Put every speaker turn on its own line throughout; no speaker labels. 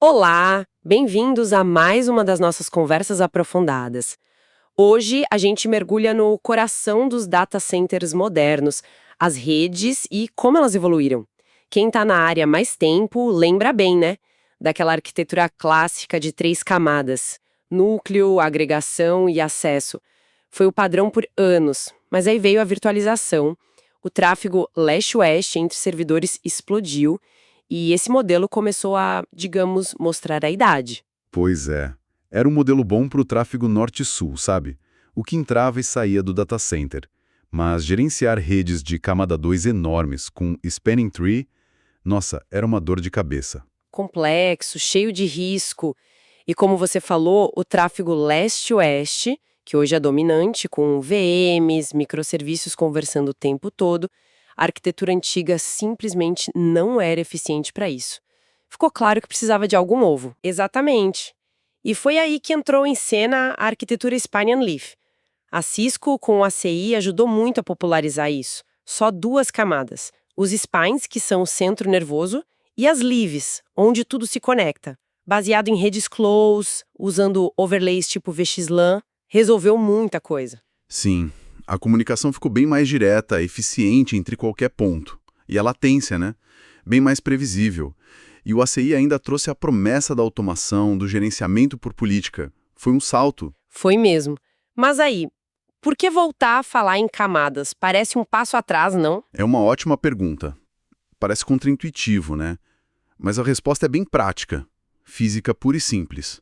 Olá, bem-vindos a mais uma das nossas conversas aprofundadas. Hoje a gente mergulha no coração dos data centers modernos, as redes e como elas evoluíram. Quem está na área há mais tempo lembra bem, né? Daquela arquitetura clássica de 3 camadas: núcleo, agregação e acesso. Foi o padrão por anos, mas aí veio a virtualização, o tráfego leste-oeste entre servidores explodiu e esse modelo começou a, digamos, mostrar a idade.
Pois é. Era um modelo bom para o tráfego norte-sul, sabe? O que entrava e saía do data center. Mas gerenciar redes de camada 2 enormes, com spanning tree, nossa, era uma dor de cabeça.
Complexo, cheio de risco. E como você falou, o tráfego leste-oeste, que hoje é dominante, com VMs, microserviços conversando o tempo todo, a arquitetura antiga simplesmente não era eficiente para isso. Ficou claro que precisava de algo novo. Exatamente. E foi aí que entrou em cena a arquitetura Spine and Leaf. A Cisco, com o ACI, ajudou muito a popularizar isso. Só 2 camadas. Os spines, que são o centro nervoso, e as leaves, onde tudo se conecta. Baseado em redes close, usando overlays tipo VXLAN, resolveu muita coisa.
Sim, a comunicação ficou bem mais direta, eficiente entre qualquer ponto. E a latência, né? Bem mais previsível. E o ACI ainda trouxe a promessa da automação, do gerenciamento por política. Foi um salto.
Foi mesmo. Mas aí, por que voltar a falar em camadas? Parece um passo atrás, não?
É uma ótima pergunta. Parece contraintuitivo, né? Mas a resposta é bem prática. Física pura e simples.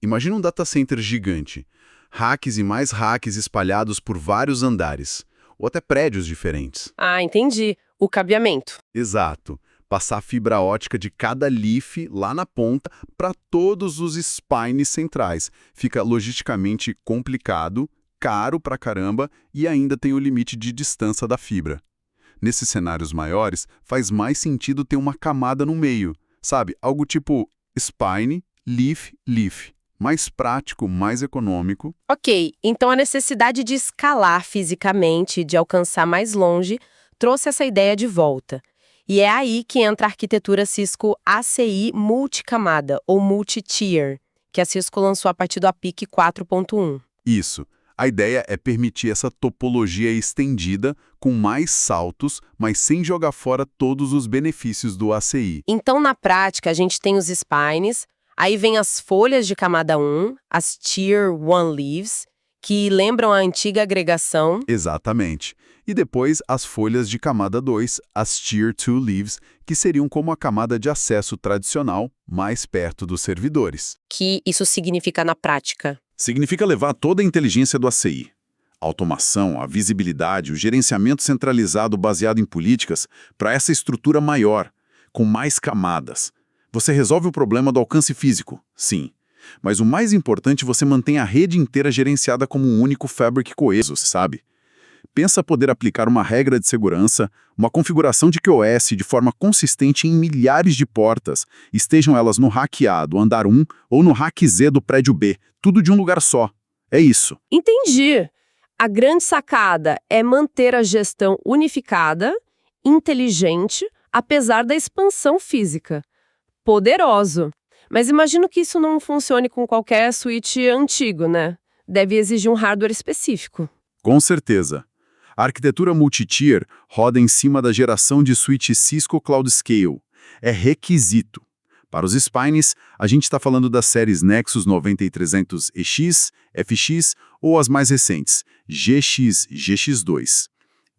Imagina um data center gigante. Racks e mais racks espalhados por vários andares. Ou até prédios diferentes.
Ah, entendi. O cabeamento.
Exato. Passar fibra ótica de cada leaf lá na ponta para todos os spines centrais. Fica logisticamente complicado, caro pra caramba e ainda tem o limite de distância da fibra. Nesses cenários maiores, faz mais sentido ter uma camada no meio, sabe? Algo tipo spine, leaf, leaf. Mais prático, mais econômico.
Ok, então a necessidade de escalar fisicamente, de alcançar mais longe, trouxe essa ideia de volta. E é aí que entra a arquitetura Cisco ACI multicamada, ou multi-tier, que a Cisco lançou a partir do APIC 4.1.
Isso. A ideia é permitir essa topologia estendida, com mais saltos, mas sem jogar fora todos os benefícios do ACI.
Então, na prática, a gente tem os spines, aí vem as folhas de camada 1, as Tier 1 Leaves, que lembram a antiga agregação.
Exatamente. E depois as folhas de camada 2, as Tier 2 Leaves, que seriam como a camada de acesso tradicional, mais perto dos servidores.
Que isso significa na prática?
Significa levar toda a inteligência do ACI. A automação, a visibilidade, o gerenciamento centralizado baseado em políticas para essa estrutura maior, com mais camadas. Você resolve o problema do alcance físico, sim. Mas o mais importante, você mantém a rede inteira gerenciada como um único fabric coeso, sabe? Pensa poder aplicar uma regra de segurança, uma configuração de QoS de forma consistente em milhares de portas, estejam elas no rack A do andar 1 ou no rack Z do prédio B, tudo de um lugar só. É isso.
Entendi. A grande sacada é manter a gestão unificada, inteligente, apesar da expansão física. Poderoso. Mas imagino que isso não funcione com qualquer switch antigo, né? Deve exigir um hardware específico.
Com certeza. A arquitetura multi-tier roda em cima da geração de switch Cisco Cloud Scale. É requisito. Para os spines, a gente está falando das séries Nexus 9300EX, FX ou as mais recentes, GX, GX2.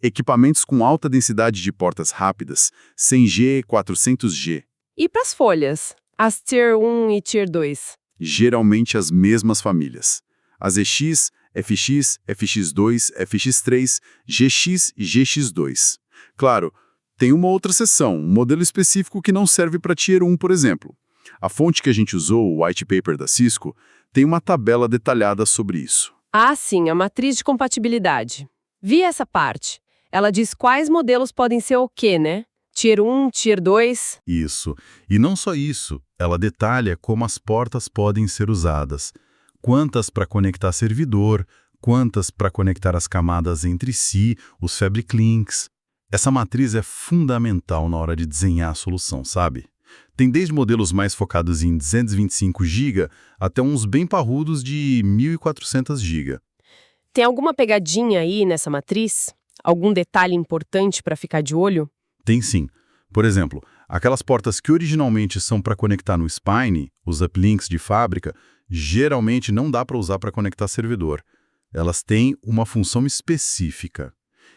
Equipamentos com alta densidade de portas rápidas, 100G, 400G.
E para as folhas? As Tier 1 e Tier 2?
Geralmente as mesmas famílias. As EX, FX, FX2, FX3, GX e GX2. Claro, tem uma outra seção, um modelo específico que não serve para Tier 1, por exemplo. A fonte que a gente usou, o white paper da Cisco, tem uma tabela detalhada sobre isso.
Ah, sim, a matriz de compatibilidade. Vi essa parte. Ela diz quais modelos podem ser o quê, né? Tier 1, Tier 2...
Isso. E não só isso, ela detalha como as portas podem ser usadas. Quantas para conectar servidor, quantas para conectar as camadas entre si, os fabric links. Essa matriz é fundamental na hora de desenhar a solução, sabe? Tem desde modelos mais focados em 225 GB até uns bem parrudos de 1.400 GB.
Tem alguma pegadinha aí nessa matriz? Algum detalhe importante para ficar de olho?
Tem sim. Por exemplo, aquelas portas que originalmente são para conectar no Spine, os uplinks de fábrica, geralmente não dá para usar para conectar servidor. Elas têm uma função específica.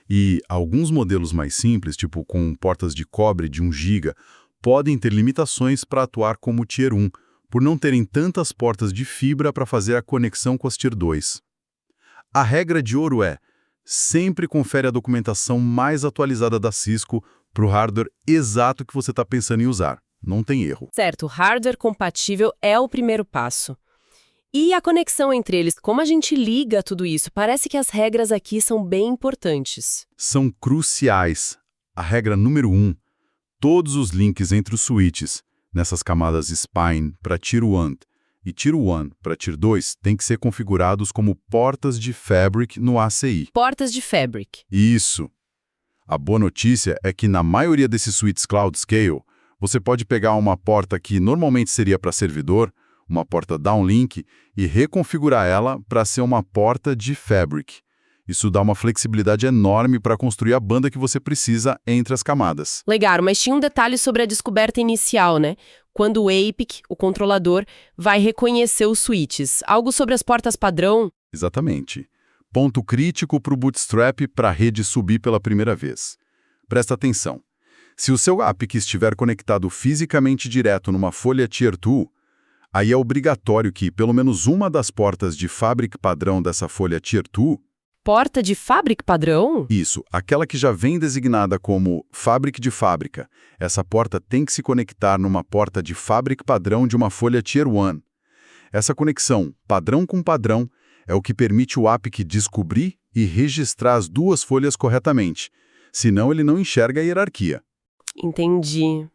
E alguns modelos mais simples, tipo com portas de cobre de 1 GB, podem ter limitações para atuar como Tier 1, por não terem tantas portas de fibra para fazer a conexão com as Tier 2. A regra de ouro é: sempre confere a documentação mais atualizada da Cisco para o hardware exato que você está pensando em usar. Não tem erro.
Certo, hardware compatível é o primeiro passo. E a conexão entre eles, como a gente liga tudo isso? Parece que as regras aqui são bem importantes.
São cruciais. A regra número 1. Todos os links entre os switches, nessas camadas Spine para Tier 1 e Tier 1 para Tier 2, têm que ser configurados como portas de Fabric no ACI.
Portas de Fabric.
Isso. A boa notícia é que na maioria desses switches Cloud Scale, você pode pegar uma porta que normalmente seria para servidor, uma porta downlink, e reconfigurar ela para ser uma porta de Fabric. Isso dá uma flexibilidade enorme para construir a banda que você precisa entre as camadas.
Legal, mas tinha um detalhe sobre a descoberta inicial, né? Quando o APIC, o controlador, vai reconhecer os switches. Algo sobre as portas padrão?
Exatamente. Ponto crítico para o Bootstrap para a rede subir pela primeira vez. Presta atenção. Se o seu APIC estiver conectado fisicamente direto numa folha Tier 2, aí é obrigatório que pelo menos uma das portas de Fabric padrão dessa folha Tier 2...
Porta de Fabric padrão?
Isso, aquela que já vem designada como Fabric de fábrica. Essa porta tem que se conectar numa porta de Fabric padrão de uma folha Tier 1. Essa conexão, padrão com padrão, é o que permite o APIC descobrir e registrar as duas folhas corretamente. Senão ele não enxerga a hierarquia.
Entendi.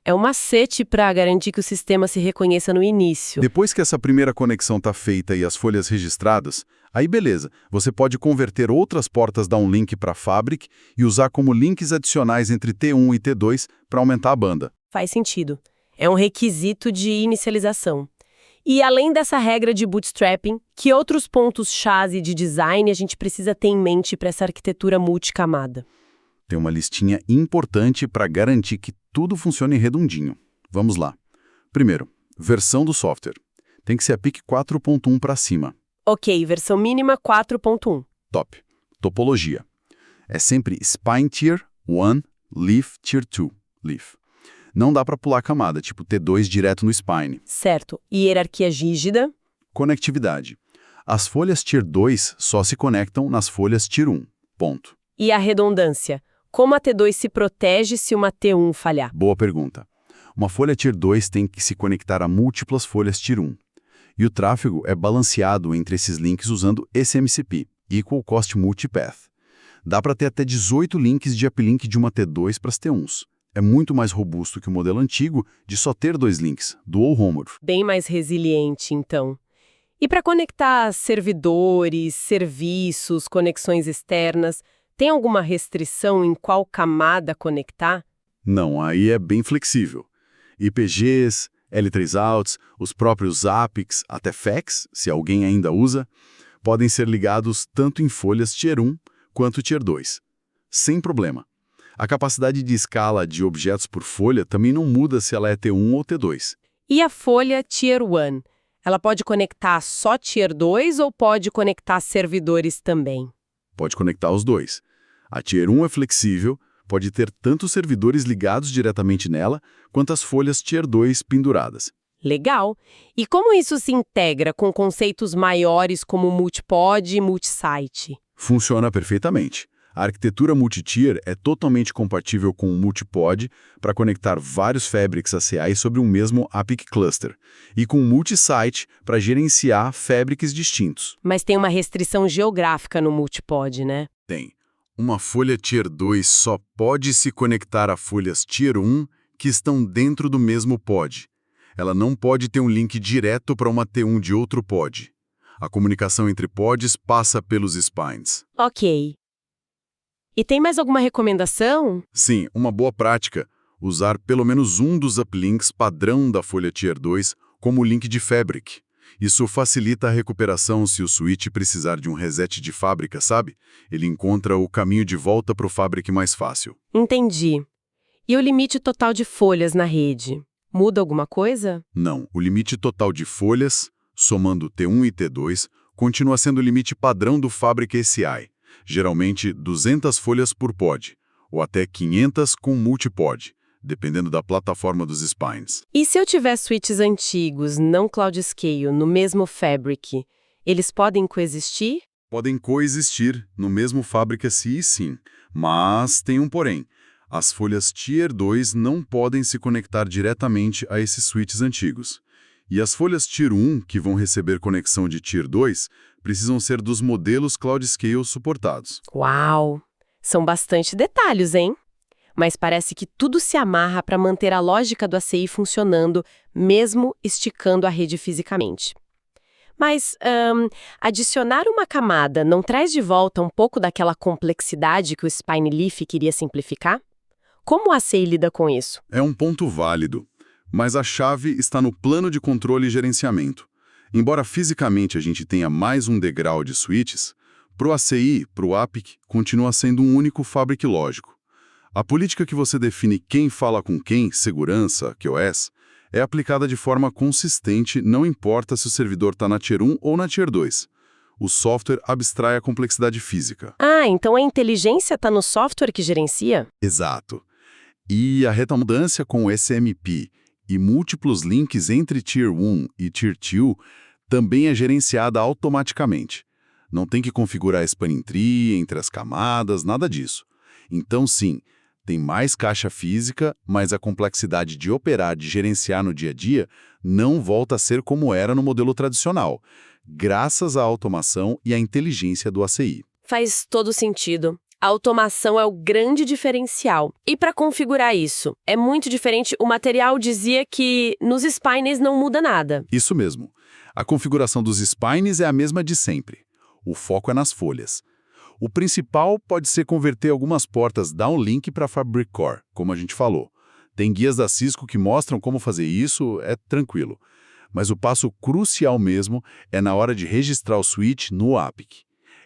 É um macete para garantir que o sistema se reconheça no início.
Depois que essa primeira conexão está feita e as folhas registradas, aí beleza, você pode converter outras portas downlink para Fabric e usar como links adicionais entre T1 e T2 para aumentar a banda.
Faz sentido. É um requisito de inicialização. E além dessa regra de bootstrapping, que outros pontos-chave de design a gente precisa ter em mente para essa arquitetura multicamada?
Tem uma listinha importante para garantir que tudo funcione redondinho. Vamos lá. Primeiro, versão do software. Tem que ser a PIC 4.1 para cima.
Ok, versão mínima 4.1.
Top. Topologia. É sempre Spine Tier 1, Leaf Tier 2, Leaf. Não dá para pular camada, tipo T2 direto no Spine.
Certo. E hierarquia rígida?
Conectividade. As folhas Tier 2 só se conectam nas folhas Tier 1. Ponto.
E a redundância? Como a T2 se protege se uma T1 falhar?
Boa pergunta. Uma folha Tier 2 tem que se conectar a múltiplas folhas Tier 1. E o tráfego é balanceado entre esses links usando SMCP, Equal Cost Multipath. Dá para ter até 18 links de uplink de uma T2 para as T1s. É muito mais robusto que o modelo antigo de só ter 2 links, dual homor.
Bem mais resiliente, então. E para conectar servidores, serviços, conexões externas, tem alguma restrição em qual camada conectar?
Não, aí é bem flexível. IPGs, L3Outs, os próprios APICs, até FACs, se alguém ainda usa, podem ser ligados tanto em folhas Tier 1 quanto Tier 2. Sem problema. A capacidade de escala de objetos por folha também não muda se ela é T1 ou T2.
E a folha Tier 1? Ela pode conectar só Tier 2 ou pode conectar servidores também?
Pode conectar os dois. A Tier 1 é flexível, pode ter tanto servidores ligados diretamente nela, quanto as folhas Tier 2 penduradas.
Legal! E como isso se integra com conceitos maiores como multipod e multisite?
Funciona perfeitamente. A arquitetura multi-tier é totalmente compatível com o multipod para conectar vários Fabrics ACI sobre um mesmo APIC cluster, e com multisite para gerenciar Fabrics distintos.
Mas tem uma restrição geográfica no multipod, né?
Tem. Uma folha Tier 2 só pode se conectar a folhas Tier 1 que estão dentro do mesmo pod. Ela não pode ter um link direto para uma T1 de outro pod. A comunicação entre pods passa pelos spines.
Ok. E tem mais alguma recomendação?
Sim, uma boa prática.
Usar pelo menos um dos uplinks padrão da folha Tier 2 como link de Fabric. Isso facilita a recuperação se o switch precisar de um reset de fábrica, sabe? Ele encontra o caminho de volta para o Fabric mais fácil.
Entendi. E o limite total de folhas na rede? Muda alguma coisa?
Não, o limite total de folhas, somando T1 e T2, continua sendo o limite padrão do Fabric SI, geralmente 200 folhas por pod, ou até 500 com multipod, dependendo da plataforma dos spines.
E se eu tiver switches antigos, não Cloud Scale, no mesmo Fabric, eles podem coexistir?
Podem coexistir no mesmo Fabric SI, sim, mas tem um porém. As folhas Tier 2 não podem se conectar diretamente a esses switches antigos. E as folhas Tier 1, que vão receber conexão de Tier 2, precisam ser dos modelos Cloud Scale suportados.
Uau! São bastante detalhes, hein? Mas parece que tudo se amarra para manter a lógica do ACI funcionando, mesmo esticando a rede fisicamente. Mas adicionar uma camada não traz de volta um pouco daquela complexidade que o Spine Leaf queria simplificar? Como o ACI lida com isso?
É um ponto válido, mas a chave está no plano de controle e gerenciamento. Embora fisicamente a gente tenha mais um degrau de switches, para o ACI, para o APIC, continua sendo um único Fabric lógico. A política que você define quem fala com quem, segurança, QoS, é aplicada de forma consistente, não importa se o servidor está na Tier 1 ou na Tier 2. O software abstrai a complexidade física.
Ah, então a inteligência está no software que gerencia?
Exato. E a redundância com o SMP e múltiplos links entre Tier 1 e Tier 2 também é gerenciada automaticamente. Não tem que configurar spanning tree entre as camadas, nada disso. Então, sim, tem mais caixa física, mas a complexidade de operar, de gerenciar no dia a dia, não volta a ser como era no modelo tradicional, graças à automação e à inteligência do ACI.
Faz todo sentido. A automação é o grande diferencial. E para configurar isso, é muito diferente. O material dizia que nos spines não muda nada.
Isso mesmo. A configuração dos spines é a mesma de sempre. O foco é nas folhas. O principal pode ser converter algumas portas downlink para Fabric Core, como a gente falou. Tem guias da Cisco que mostram como fazer isso, é tranquilo. Mas o passo crucial mesmo é na hora de registrar o switch no APIC.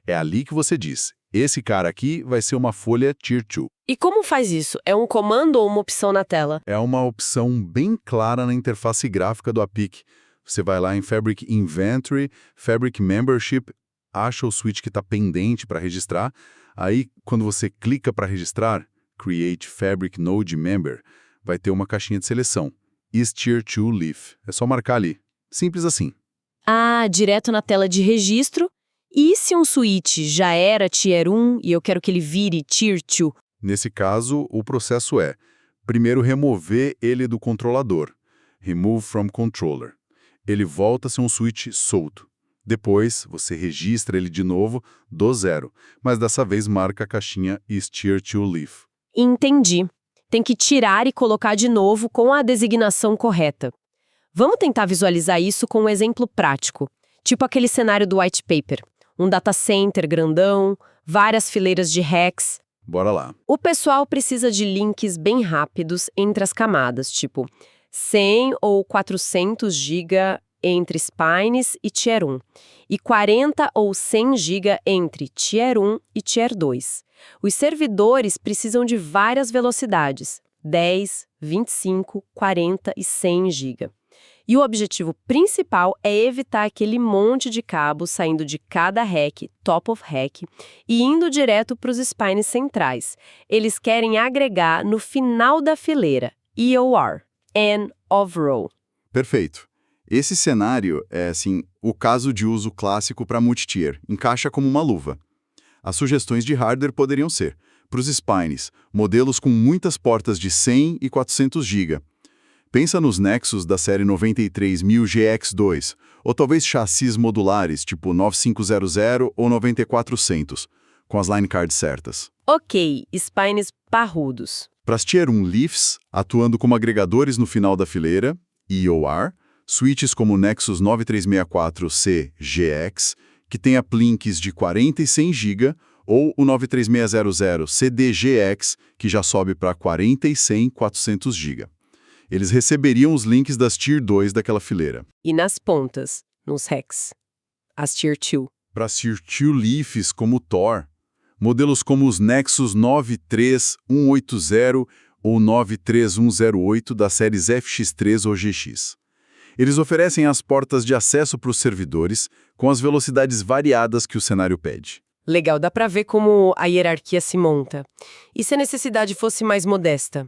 É ali que você diz, esse cara aqui vai ser uma folha Tier 2.
E como faz isso? É um comando ou uma opção na tela?
É uma opção bem clara na interface gráfica do APIC. Você vai lá em Fabric Inventory, Fabric Membership, acha o switch que está pendente para registrar. Aí, quando você clica para registrar, Create Fabric Node Member, vai ter uma caixinha de seleção. Is Tier 2 Leaf. É só marcar ali. Simples assim.
Ah, direto na tela de registro. E se um switch já era Tier 1 e eu quero que ele vire Tier 2?
Nesse caso, o processo é, primeiro, remover ele do controlador. Remove from controller. Ele volta a ser um switch solto. Depois, você registra ele de novo do zero, mas dessa vez marca a caixinha Is Tier 2 Leaf.
Entendi. Tem que tirar e colocar de novo com a designação correta. Vamos tentar visualizar isso com um exemplo prático, tipo aquele cenário do white paper. Um data center grandão, várias fileiras de racks.
Bora lá.
O pessoal precisa de links bem rápidos entre as camadas, tipo 100 ou 400 GB entre spines e Tier 1, e 40 ou 100 GB entre Tier 1 e Tier 2. Os servidores precisam de várias velocidades, 10, 25, 40 e 100 GB. E o objetivo principal é evitar aquele monte de cabos saindo de cada rack, top of rack, e indo direto para os spines centrais. Eles querem agregar no final da fileira, EOR, End of Row.
Perfeito. Esse cenário é, assim, o caso de uso clássico para multitier, encaixa como uma luva. As sugestões de hardware poderiam ser, para os spines, modelos com muitas portas de 100 e 400 GB. Pensa nos Nexus da série 93000 GX2, ou talvez chassis modulares, tipo 9500 ou 9400, com as line cards certas.
Ok, spines parrudos.
Para as Tier 1 Leafs, atuando como agregadores no final da fileira, EOR, switches como o Nexus 9364C GX, que tem uplinks de 40 e 100 GB, ou o 93600 CDGX, que já sobe para 40 e 100, 400 GB. Eles receberiam os links das Tier 2 daquela fileira.
E nas pontas, nos racks, as Tier 2.
Para as Tier 2 Leafs como o Thor, modelos como os Nexus 93180 ou 93108 das séries FX3 ou GX. Eles oferecem as portas de acesso para os servidores com as velocidades variadas que o cenário pede.
Legal, dá para ver como a hierarquia se monta. E se a necessidade fosse mais modesta?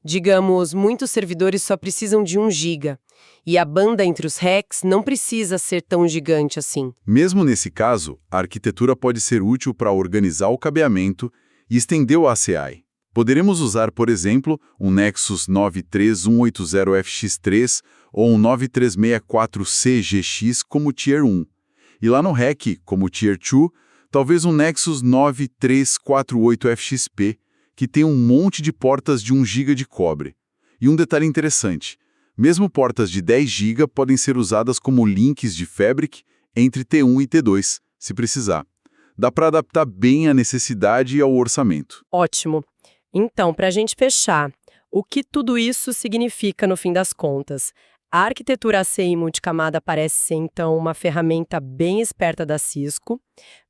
Digamos, muitos servidores só precisam de 1 GB, e a banda entre os racks não precisa ser tão gigante assim.
Mesmo nesse caso, a arquitetura pode ser útil para organizar o cabeamento e estender o ACI. Poderemos usar, por exemplo, um Nexus 93180 FX3 ou um 9364C GX como Tier 1. E lá no rack, como Tier 2, talvez um Nexus 9348 FXP, que tem um monte de portas de 1 GB de cobre. E um detalhe interessante, mesmo portas de 10 GB podem ser usadas como links de Fabric entre T1 e T2, se precisar. Dá para adaptar bem à necessidade e ao orçamento.
Ótimo. Então, para a gente fechar, o que tudo isso significa no fim das contas? A arquitetura ACI multicamada parece ser, então, uma ferramenta bem esperta da Cisco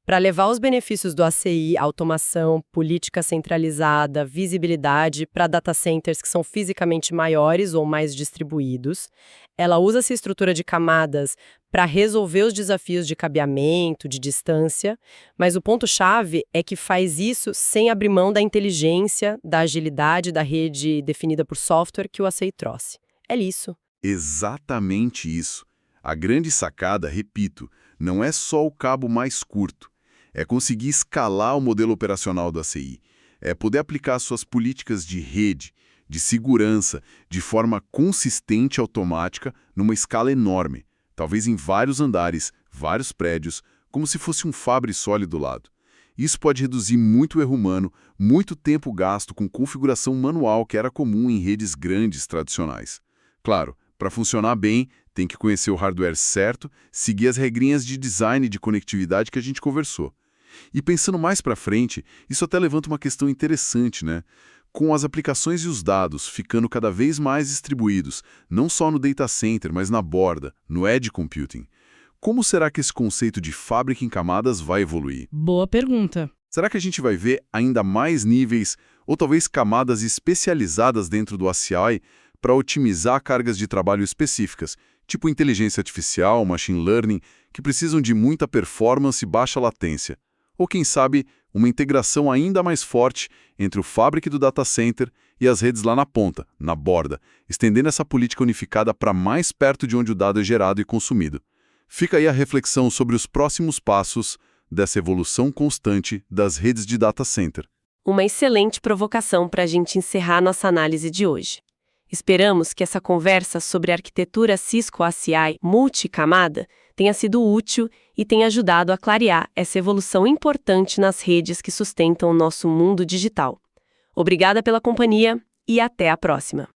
para levar os benefícios do ACI, automação, política centralizada, visibilidade para data centers que são fisicamente maiores ou mais distribuídos. Ela usa essa estrutura de camadas para resolver os desafios de cabeamento, de distância, mas o ponto-chave é que faz isso sem abrir mão da inteligência, da agilidade da rede definida por software que o ACI trouxe. É isso.
Exatamente isso. A grande sacada, repito, não é só o cabo mais curto. É conseguir escalar o modelo operacional do ACI. É poder aplicar suas políticas de rede, de segurança, de forma consistente e automática numa escala enorme. Talvez em vários andares, vários prédios, como se fosse um Fabri sólido do lado. Isso pode reduzir muito o erro humano, muito tempo gasto com configuração manual que era comum em redes grandes tradicionais. Claro, para funcionar bem, tem que conhecer o hardware certo, seguir as regrinhas de design e de conectividade que a gente conversou. E pensando mais para frente, isso até levanta uma questão interessante, né? Com as aplicações e os dados ficando cada vez mais distribuídos, não só no data center, mas na borda, no edge computing, como será que esse conceito de fábrica em camadas vai evoluir?
Boa pergunta.
Será que a gente vai ver ainda mais níveis, ou talvez camadas especializadas dentro do ACI para otimizar cargas de trabalho específicas, tipo inteligência artificial, machine learning, que precisam de muita performance e baixa latência? Ou, quem sabe, uma integração ainda mais forte entre o fabric do data center e as redes lá na ponta, na borda, estendendo essa política unificada para mais perto de onde o dado é gerado e consumido. Fica aí a reflexão sobre os próximos passos dessa evolução constante das redes de data center.
Uma excelente provocação para a gente encerrar nossa análise de hoje. Esperamos que essa conversa sobre a arquitetura Cisco ACI multicamada tenha sido útil e tenha ajudado a clarear essa evolução importante nas redes que sustentam o nosso mundo digital. Obrigada pela companhia e até a próxima!